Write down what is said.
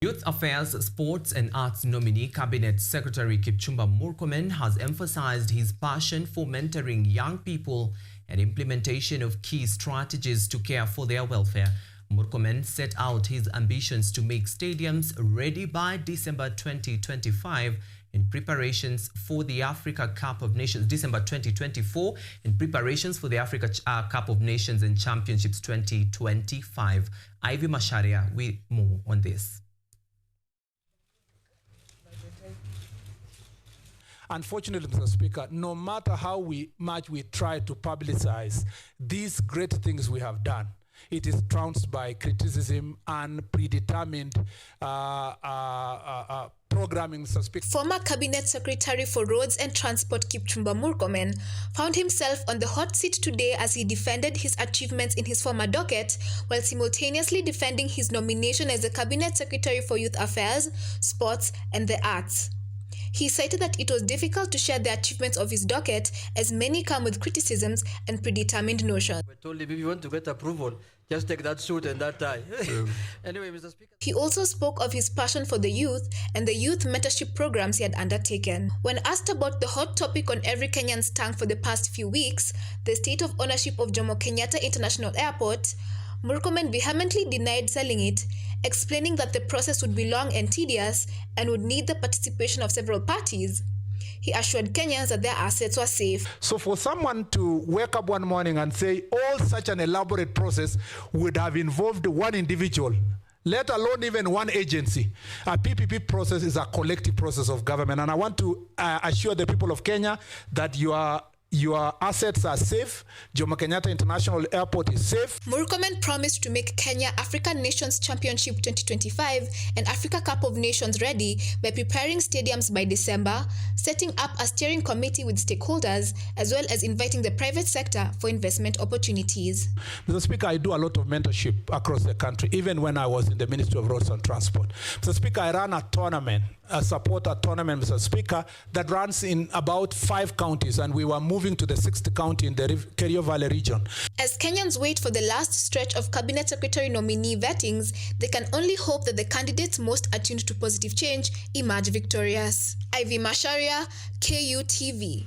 Youth Affairs, Sports and Arts nominee Cabinet Secretary Kipchumba Murkomen has emphasized his passion for mentoring young people and implementation of key strategies to care for their welfare. Murkomen set out his ambitions to make stadiums ready by December 2025 in preparations for the Africa Cup of Nations, December 2024, in preparations for the Africa Cup of Nations and Championships 2025. Ivy Masharia with more on this. Unfortunately, Mr. Speaker, no matter how much we try to publicize these great things we have done, it is trounced by criticism and predetermined programming, Mr. Speaker. Former Cabinet Secretary for Roads and Transport Kipchumba Murkomen found himself on the hot seat today as he defended his achievements in his former docket while simultaneously defending his nomination as the Cabinet Secretary for Youth Affairs, Sports and the Arts. He cited that it was difficult to share the achievements of his docket as many come with criticisms and predetermined notions. We told him if you want to get approval, just take that suit and that tie. Anyway, Mr. Speaker. He also spoke of his passion for the youth and the youth mentorship programs he had undertaken. When asked about the hot topic on every Kenyan's tongue for the past few weeks, the state of ownership of Jomo Kenyatta International Airport, Murkomen vehemently denied selling it, explaining that the process would be long and tedious and would need the participation of several parties. He assured Kenyans that their assets were safe. So for someone to wake up one morning and say all such an elaborate process would have involved one individual, let alone even one agency. A PPP process is a collective process of government. And I want to assure the people of Kenya that your assets are safe. Jomo Kenyatta International Airport is safe. Murkomen promised to make Kenya African Nations Championship 2025 and Africa Cup of Nations ready by preparing stadiums by December, setting up a steering committee with stakeholders, as well as inviting the private sector for investment opportunities. Mr. Speaker, I do a lot of mentorship across the country, even when I was in the Ministry of Roads and Transport. Mr. Speaker, I ran a tournament, a supporter tournament, Mr. Speaker, that runs in about 5 counties, and we were moving to the 6th county in the Kerio Valley region. As Kenyans wait for the last stretch of Cabinet Secretary nominee vettings, they can only hope that the candidates most attuned to positive change emerge victorious. Ivy Masharia, KUTV.